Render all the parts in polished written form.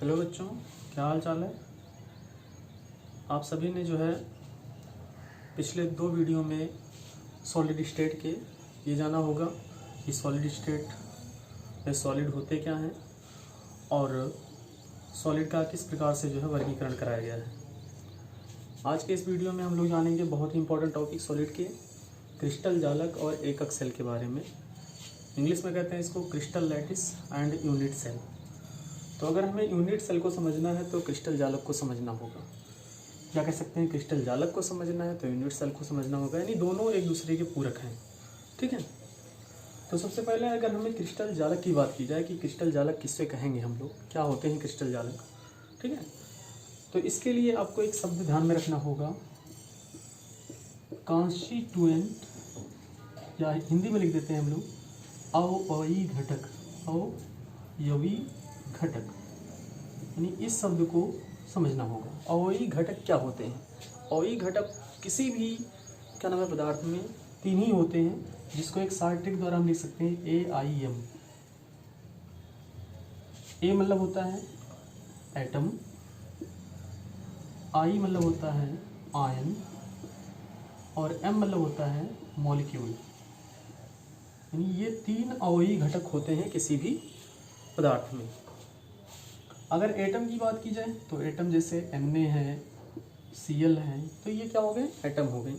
Hello बच्चों, क्या हाल चाल है। आप सभी ने जो है पिछले 2 वीडियो में सॉलिड स्टेट के ये जाना होगा कि सॉलिड स्टेट में सॉलिड होते क्या हैं और सॉलिड का किस प्रकार से जो है वर्गीकरण कराया गया है। आज के इस वीडियो में हम लोग जानेंगे बहुत ही इंपॉर्टेंट टॉपिक सॉलिड के क्रिस्टल जालक और एकक सेल के बारे में। इंग्लिश में कहते हैं इसको crystal lattice and unit cell. तो अगर हमें यूनिट सेल को समझना है तो क्रिस्टल जालक को समझना होगा। क्या कह सकते हैं, क्रिस्टल जालक को समझना है तो यूनिट सेल को समझना होगा, यानी दोनों एक दूसरे के पूरक हैं। ठीक है। तो सबसे पहले अगर हमें क्रिस्टल जालक की बात की जाए कि क्रिस्टल जालक किससे कहेंगे हम लोग, क्या होते हैं क्रिस्टल जालक। ठीक है। तो इसके लिए आपको एक शब्द ध्यान में रखना होगा, कॉन्स्टिट्यूएंट, या हिंदी में लिख देते हैं हम लोग अवयवी घटक। अवयवी घटक, यानी इस शब्द को समझना होगा। अवयवी घटक क्या होते हैं। अवयवी घटक किसी भी क्या नाम है पदार्थ में 3 ही होते हैं, जिसको एक शॉर्ट ट्रिक द्वारा हम लिख सकते हैं AIM। ए मतलब होता है एटम, आई मतलब होता है आयन, और एम मतलब होता है मॉलिक्यूल। यानी ये 3 अवयवी घटक होते हैं किसी भी पदार्थ में। अगर एटम की बात की जाए तो एटम जैसे Na है, Cl है, तो ये क्या हो गए, एटम हो गए।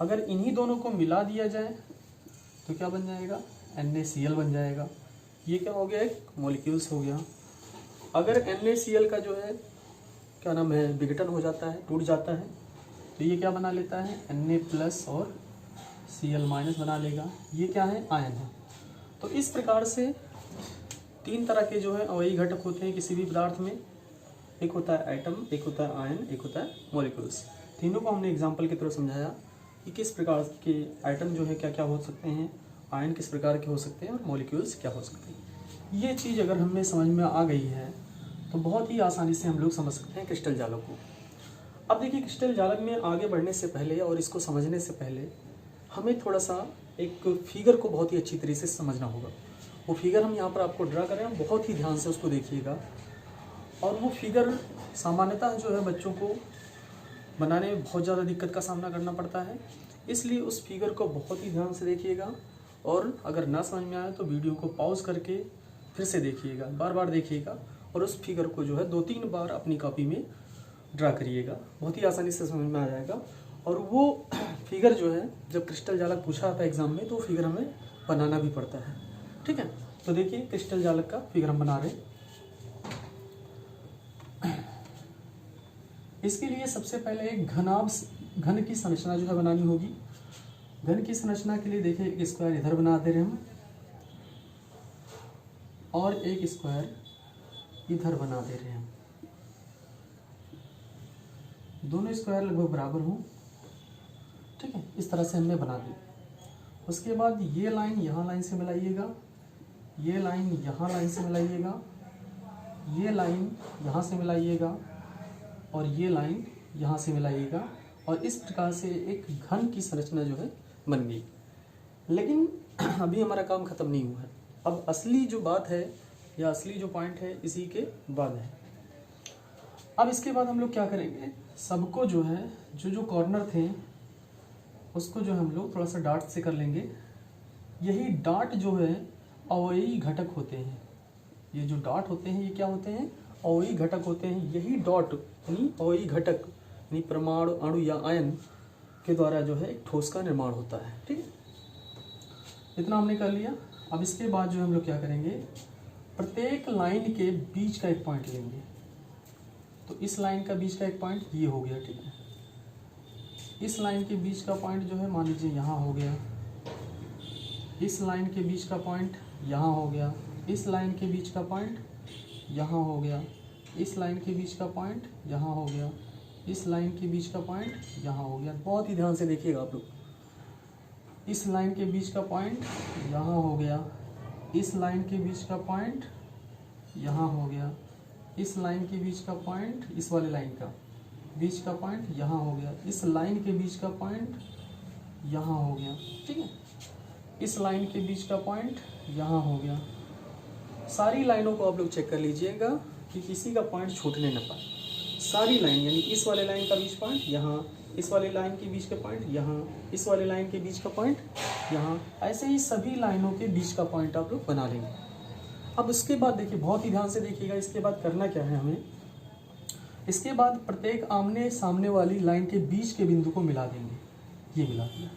अगर इन्हीं दोनों को मिला दिया जाए तो क्या बन जाएगा, NaCl बन जाएगा। ये क्या हो गया, एक मॉलिक्यूल्स हो गया। अगर NaCl का जो है क्या नाम है विघटन हो जाता है, टूट जाता है, तो ये क्या बना लेता है, Na+ और Cl- बना लेगा। ये क्या है, आयन है। तो इस प्रकार से 3 तरह के जो है अवयवी घटक होते हैं किसी भी पदार्थ में। एक होता है एटम, एक होता है आयन, एक होता है मॉलिक्यूल्स। तीनों को हमने एग्जांपल की तरह समझाया कि किस प्रकार के एटम जो है क्या क्या हो सकते हैं, आयन किस प्रकार के हो सकते हैं और मॉलिक्यूल्स क्या हो सकते हैं। ये चीज़ अगर हमें समझ में आ गई है तो बहुत ही आसानी से हम लोग समझ सकते हैं क्रिस्टल जालक को। अब देखिए, क्रिस्टल जालक में आगे बढ़ने से पहले और इसको समझने से पहले हमें थोड़ा सा एक फिगर को बहुत ही अच्छी तरीके से समझना होगा। वो फिगर हम यहाँ पर आपको ड्रा कर रहे हैं, बहुत ही ध्यान से उसको देखिएगा। और वो फिगर सामान्यतः जो है बच्चों को बनाने में बहुत ज़्यादा दिक्कत का सामना करना पड़ता है, इसलिए उस फिगर को बहुत ही ध्यान से देखिएगा। और अगर ना समझ में आए तो वीडियो को पॉज करके फिर से देखिएगा, बार बार देखिएगा, और उस फिगर को जो है 2-3 बार अपनी कॉपी में ड्रा करिएगा, बहुत ही आसानी से समझ में आ जाएगा। और वो फिगर जो है जब क्रिस्टल जालक पूछा था एग्जाम में तो फिगर हमें बनाना भी पड़ता है। ठीक है। तो देखिए, क्रिस्टल जालक का फिगर हम बना रहे हैं। इसके लिए सबसे पहले एक घन की संरचना जो है बनानी होगी। घन की संरचना के लिए देखिए, एक स्क्वायर इधर बना दे रहे हैं हम और एक स्क्वायर इधर बना दे रहे हैं। दोनों स्क्वायर लगभग बराबर हों। ठीक है, इस तरह से हमने बना दी। उसके बाद ये लाइन यहाँ लाइन से मिलाइएगा, ये लाइन यहाँ लाइन से मिलाइएगा, ये लाइन यहाँ से मिलाइएगा, और ये लाइन यहाँ से मिलाइएगा। और इस प्रकार से एक घन की संरचना जो है बन गई। लेकिन अभी हमारा काम खत्म नहीं हुआ है। अब असली जो बात है या असली जो पॉइंट है इसी के बाद है। अब इसके बाद हम लोग क्या करेंगे, सबको जो है जो कॉर्नर थे उसको जो हम लोग थोड़ा सा डार्ट से कर लेंगे। यही डार्ट जो है अवयवी घटक होते हैं। ये जो डॉट होते हैं ये क्या होते हैं, अवयवी घटक होते हैं। यही डॉट यानी अवयवी घटक यानी परमाणु, अणु या आयन के द्वारा जो है एक ठोस का निर्माण होता है। ठीक है, इतना हमने कर लिया। अब इसके बाद जो हम लोग क्या करेंगे, प्रत्येक लाइन के बीच का एक पॉइंट लेंगे। तो इस लाइन का बीच का एक पॉइंट ये हो गया। ठीक है, इस लाइन के बीच का पॉइंट जो है मान लीजिए यहाँ हो गया, इस लाइन के बीच का पॉइंट यहाँ हो गया, इस लाइन के बीच का पॉइंट यहाँ हो गया, इस लाइन के बीच का पॉइंट यहाँ हो गया, इस लाइन के बीच का पॉइंट यहाँ हो गया। बहुत ही ध्यान से देखिएगा आप लोग। इस लाइन के बीच का पॉइंट यहाँ हो गया, इस लाइन के बीच का पॉइंट यहाँ हो गया, इस लाइन के बीच का पॉइंट, इस वाले लाइन का बीच का पॉइंट यहाँ हो गया, इस लाइन के बीच का पॉइंट यहाँ हो गया। ठीक है, इस लाइन के बीच का पॉइंट यहाँ हो गया। सारी लाइनों को आप लोग चेक कर लीजिएगा कि किसी का पॉइंट छूटने न पाए। सारी लाइन यानी इस वाले लाइन का बीच पॉइंट यहाँ, इस वाले लाइन के बीच का पॉइंट यहाँ, इस वाले लाइन के बीच का पॉइंट यहाँ, ऐसे ही सभी लाइनों के बीच का पॉइंट आप लोग बना लेंगे। अब उसके बाद देखिए, बहुत ही ध्यान से देखिएगा, इसके बाद करना क्या है हमें। इसके बाद प्रत्येक आमने सामने वाली लाइन के बीच के बिंदु को मिला देंगे। ये मिला दिया,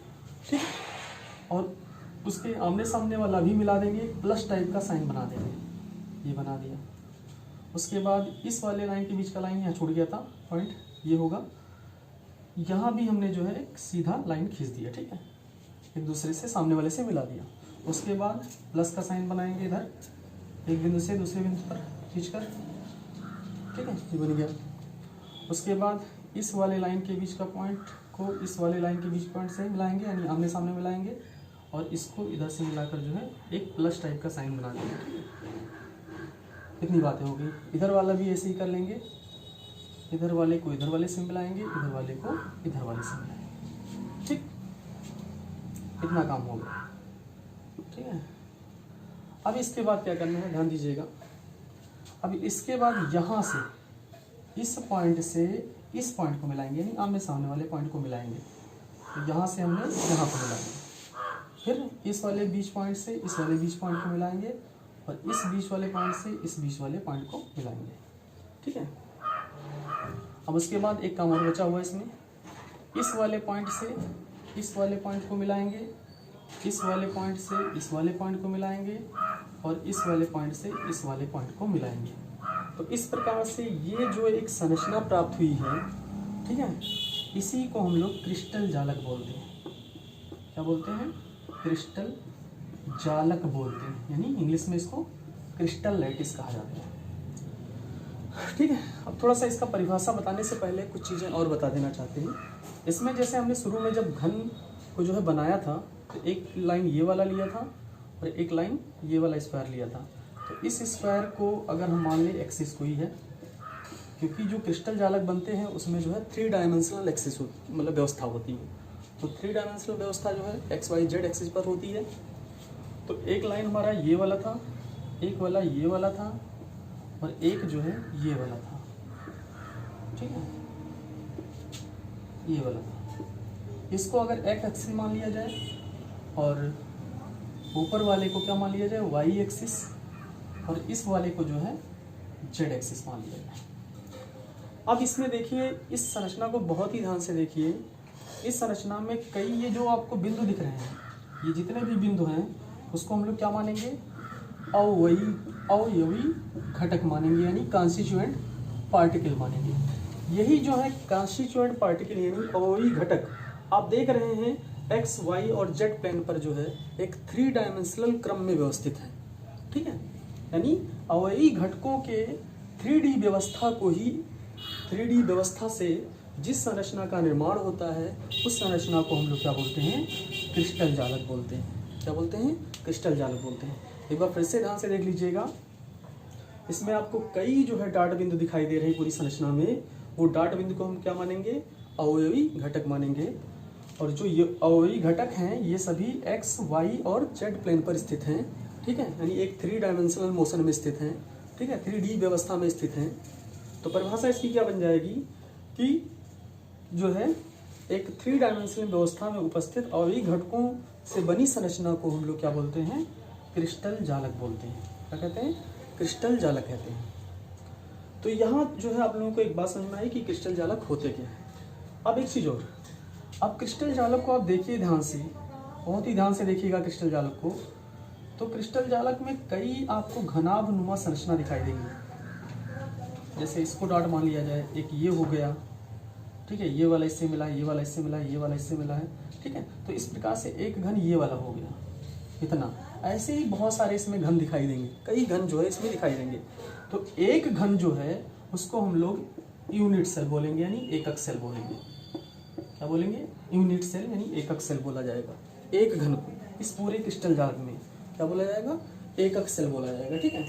ठीक। और उसके आमने सामने वाला भी मिला देंगे, प्लस टाइप का साइन बना देंगे, ये बना दिया। उसके बाद इस वाले लाइन के बीच का लाइन यहाँ छूट गया था पॉइंट, ये होगा। यहाँ भी हमने जो है एक सीधा लाइन खींच दिया, ठीक है, एक दूसरे से सामने वाले से मिला दिया। उसके बाद प्लस का साइन बनाएंगे इधर, एक बिंदु से दूसरे बिंदु पर खींचकर, ठीक है, ये बन गया। उसके बाद इस वाले लाइन के बीच का पॉइंट को इस वाले लाइन के बीच पॉइंट से मिलाएंगे, यानी आमने सामने मिलाएंगे, और इसको इधर से मिलाकर जो है एक प्लस टाइप का साइन बना देंगे, ठीक है। इतनी बातें हो गई। इधर वाला भी ऐसे ही कर लेंगे, इधर वाले को इधर वाले से मिलाएंगे, इधर वाले को इधर वाले से मिलाएंगे, ठीक। इतना काम हो गया, ठीक है। अब इसके बाद क्या करना है, ध्यान दीजिएगा। अब इसके बाद यहाँ से इस पॉइंट से इस पॉइंट को मिलाएंगे, यानी आमने सामने वाले पॉइंट को मिलाएंगे। तो यहाँ से हमने यहाँ को मिलाएंगे, फिर इस वाले बीच पॉइंट से इस वाले बीच पॉइंट को मिलाएंगे, और इस बीच वाले पॉइंट से इस बीच वाले पॉइंट को मिलाएंगे, ठीक है। अब उसके बाद एक काम और बचा हुआ है इसमें, इस वाले पॉइंट से इस वाले पॉइंट को मिलाएंगे, इस वाले पॉइंट से इस वाले पॉइंट को मिलाएंगे, और इस वाले पॉइंट से इस वाले पॉइंट को मिलाएंगे। तो इस प्रकार से ये जो एक संरचना प्राप्त हुई है, ठीक है, इसी को हम लोग क्रिस्टल जालक बोलते हैं। क्या बोलते हैं? क्रिस्टल जालक बोलते हैं, यानी इंग्लिश में इसको क्रिस्टल लैटिस कहा जाता है, ठीक है। अब थोड़ा सा इसका परिभाषा बताने से पहले कुछ चीज़ें और बता देना चाहते हैं। इसमें जैसे हमने शुरू में जब घन को जो है बनाया था, तो एक लाइन ये वाला लिया था और एक लाइन ये वाला स्क्वायर लिया था। तो इस स्क्वायर को अगर हम मान लें एक्सिस कोई है, क्योंकि जो क्रिस्टल जालक बनते हैं उसमें जो है 3 डायमेंशनल एक्सिस मतलब व्यवस्था होती है। तो 3 डायमेंशनल व्यवस्था जो है एक्स वाई जेड एक्सिस पर होती है। तो एक लाइन हमारा ये वाला था, एक वाला ये वाला था, और एक जो है ये वाला था, ठीक है, ये वाला था। इसको अगर एक्स एक्सिस मान लिया जाए और ऊपर वाले को क्या मान लिया जाए, वाई एक्सिस, और इस वाले को जो है जेड एक्सिस मान लिया जाए। अब इसमें देखिए, इस संरचना को बहुत ही ध्यान से देखिए। इस संरचना में कई ये जो आपको बिंदु दिख रहे हैं, ये जितने भी बिंदु हैं उसको हम लोग क्या मानेंगे, अवयवी घटक मानेंगे, यानी कॉन्स्टिट्यूएंट पार्टिकल मानेंगे। यही जो है कॉन्स्टिट्यूएंट पार्टिकल यानी अवयवी घटक, आप देख रहे हैं एक्स वाई और जेड प्लेन पर जो है एक 3 डायमेंशनल क्रम में व्यवस्थित है, ठीक है। यानी अवयवी घटकों के 3D व्यवस्था को ही 3D व्यवस्था से जिस संरचना का निर्माण होता है उस संरचना को हम लोग क्या बोलते हैं, क्रिस्टल जालक बोलते हैं। क्या बोलते हैं? क्रिस्टल जालक बोलते हैं। एक बार फिर से ध्यान से देख लीजिएगा, इसमें आपको कई जो है डाट बिंदु दिखाई दे रहे हैं पूरी संरचना में। वो डाट बिंदु को हम क्या मानेंगे, अवयवी घटक मानेंगे। और जो ये अवयवी घटक हैं ये सभी एक्स वाई और जेड प्लेन पर स्थित हैं, ठीक है, यानी एक 3 डायमेंशनल मोशन में स्थित हैं, ठीक है, 3D व्यवस्था में स्थित हैं। तो परिभाषा इसकी क्या बन जाएगी कि जो है एक 3 डायमेंशनल व्यवस्था में उपस्थित अवयवी घटकों से बनी संरचना को हम लोग क्या बोलते हैं, क्रिस्टल जालक बोलते हैं। क्या कहते हैं? क्रिस्टल जालक कहते हैं। तो यहाँ जो है आप लोगों को एक बात समझ में आई कि क्रिस्टल जालक होते क्या है। अब एक चीज़ और, अब क्रिस्टल जालक को आप देखिए ध्यान से, बहुत ही ध्यान से देखिएगा क्रिस्टल जालक को। तो क्रिस्टल जालक में कई आपको घनाभनुमा संरचना दिखाई देंगी। जैसे इसको डॉट मान लिया जाए, एक ये हो गया, ठीक है, ये वाला इससे मिला है, ये वाला इससे मिला है, ये वाला इससे मिला है, ठीक है। तो इस प्रकार से एक घन ये वाला हो गया, इतना। ऐसे ही बहुत सारे इसमें घन दिखाई देंगे, कई घन जो है इसमें दिखाई देंगे। तो एक घन जो है उसको हम लोग यूनिट सेल बोलेंगे, यानी एकक सेल बोलेंगे। क्या बोलेंगे? यूनिट सेल, यानी एकक सेल बोला जाएगा। एक घन को इस पूरे क्रिस्टल जालक में क्या बोला जाएगा, एकक सेल बोला जाएगा, ठीक है।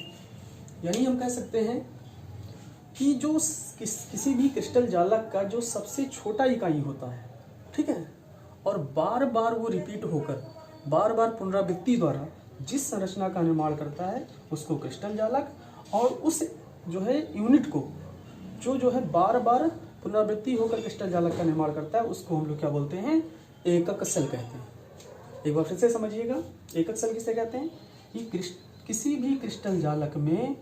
यानी हम कह सकते हैं कि जो किसी भी क्रिस्टल जालक का जो सबसे छोटा इकाई होता है, ठीक है, और बार बार वो रिपीट होकर बार बार पुनरावृत्ति द्वारा जिस संरचना का निर्माण करता है उसको क्रिस्टल जालक, और उस जो है यूनिट को जो है बार बार पुनरावृत्ति होकर क्रिस्टल जालक का निर्माण करता है, उसको हम लोग क्या बोलते हैं, एकक सेल कहते हैं। एक बार फिर से समझिएगा, एकक सेल किसे कहते हैं कि किसी भी क्रिस्टल जालक में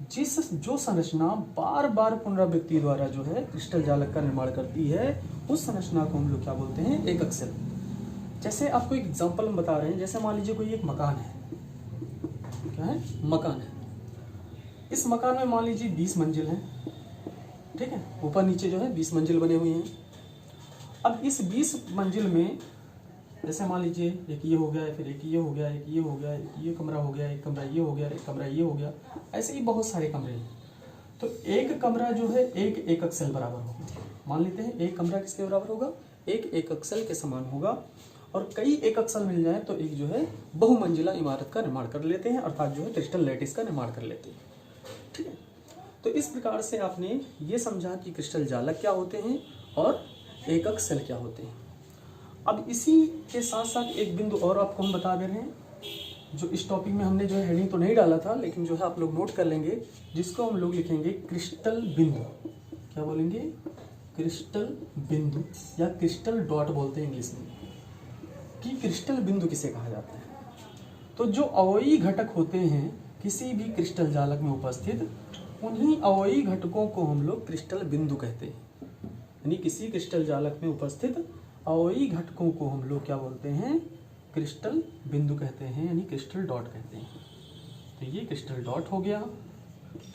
जो संरचना बार बार पुनरावृत्ति द्वारा जो है क्रिस्टल जालक का निर्माण करती है, उस संरचना को हम लोग क्या बोलते हैं, एकक सेल। जैसे आपको एक एग्जांपल हम बता रहे हैं, जैसे मान लीजिए कोई एक मकान है, क्या है, मकान है। इस मकान में मान लीजिए 20 मंजिल है, ठीक है, ऊपर नीचे जो है 20 मंजिल बने हुए हैं। अब इस 20 मंजिल में जैसे मान लीजिए एक ये हो गया, फिर एक ये हो गया, एक ये हो गया, एक ये कमरा हो गया, एक कमरा ये हो गया, एक कमरा ये हो गया, ऐसे ही बहुत सारे कमरे हैं। तो एक कमरा जो है एक एकक सेल बराबर होगा। मान लेते हैं एक कमरा किसके बराबर होगा, एक एकक सेल के समान होगा। और कई एकक सेल मिल जाए तो एक जो है बहुमंजिला इमारत का निर्माण कर लेते हैं, अर्थात जो है क्रिस्टल लैटिस का निर्माण कर लेते हैं, ठीक है। तो इस प्रकार से आपने ये समझा कि क्रिस्टल जालक क्या होते हैं और एकक सेल क्या होते हैं। अब इसी के साथ साथ एक बिंदु और आपको हम बता दे रहे हैं, जो इस टॉपिक में हमने जो है हेडिंग तो नहीं डाला था, लेकिन जो है आप लोग नोट कर लेंगे, जिसको हम लोग लिखेंगे क्रिस्टल बिंदु। क्या बोलेंगे, क्रिस्टल बिंदु, या क्रिस्टल डॉट बोलते हैं इंग्लिश में, कि क्रिस्टल बिंदु किसे कहा जाता है। तो जो अवयवी घटक होते हैं किसी भी क्रिस्टल जालक में उपस्थित, उन्हीं अवयवी घटकों को हम लोग क्रिस्टल बिंदु कहते हैं। यानी किसी क्रिस्टल जालक में उपस्थित अवयवी घटकों को हम लोग क्या बोलते हैं, क्रिस्टल बिंदु कहते हैं, यानी क्रिस्टल डॉट कहते हैं। तो ये क्रिस्टल डॉट हो गया,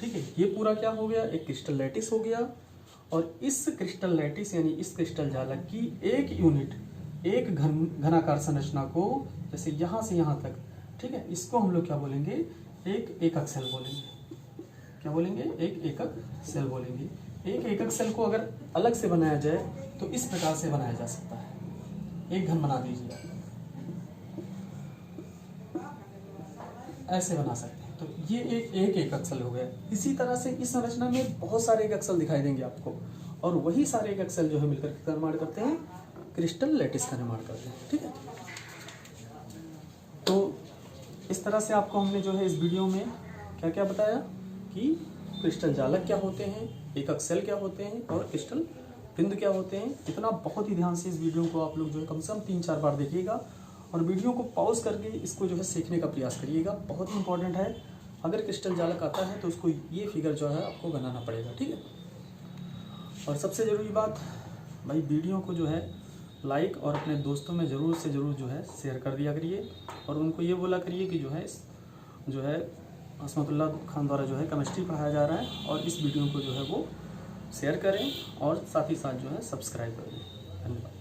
ठीक है। ये पूरा क्या हो गया, एक क्रिस्टल लैटिस हो गया। और इस क्रिस्टल लैटिस यानी इस क्रिस्टल जालक की एक यूनिट, एक घनाकार संरचना को, जैसे यहाँ से यहाँ तक, ठीक है, इसको हम लोग क्या बोलेंगे, एक एकक सेल बोलेंगे। क्या बोलेंगे, एक एकक सेल बोलेंगे। एक एकक सेल को अगर अलग से बनाया जाए तो इस प्रकार से बनाया जा सकता है। एक घन बना दीजिए, ऐसे बना सकते हैं। तो ये एक एकक सेल हो गया। इसी तरह से इस संरचना में बहुत सारे एकक सेल दिखाई देंगे आपको, और वही सारे एकक सेल जो है मिलकर किसका निर्माण करते हैं, क्रिस्टल लैटिस का निर्माण करते हैं, ठीक है। तो इस तरह से आपको हमने जो है इस वीडियो में क्या क्या बताया कि क्रिस्टल जालक क्या होते हैं, एकक सेल क्या होते हैं, और क्रिस्टल बिंदु क्या होते हैं। इतना बहुत ही ध्यान से इस वीडियो को आप लोग जो है कम से कम 3-4 बार देखिएगा, और वीडियो को पॉज करके इसको जो है सीखने का प्रयास करिएगा। बहुत ही इंपॉर्टेंट है। अगर क्रिस्टल जालक आता है तो उसको ये फिगर जो है आपको बनाना पड़ेगा, ठीक है। और सबसे ज़रूरी बात भाई, वीडियो को जो है लाइक और अपने दोस्तों में ज़रूर से ज़रूर जो है शेयर कर दिया करिए, और उनको ये बोला करिए कि जो है असमतुल्लाह खान द्वारा जो है केमिस्ट्री पढ़ाया जा रहा है, और इस वीडियो को जो है वो शेयर करें और साथ ही साथ जो है सब्सक्राइब करें। धन्यवाद।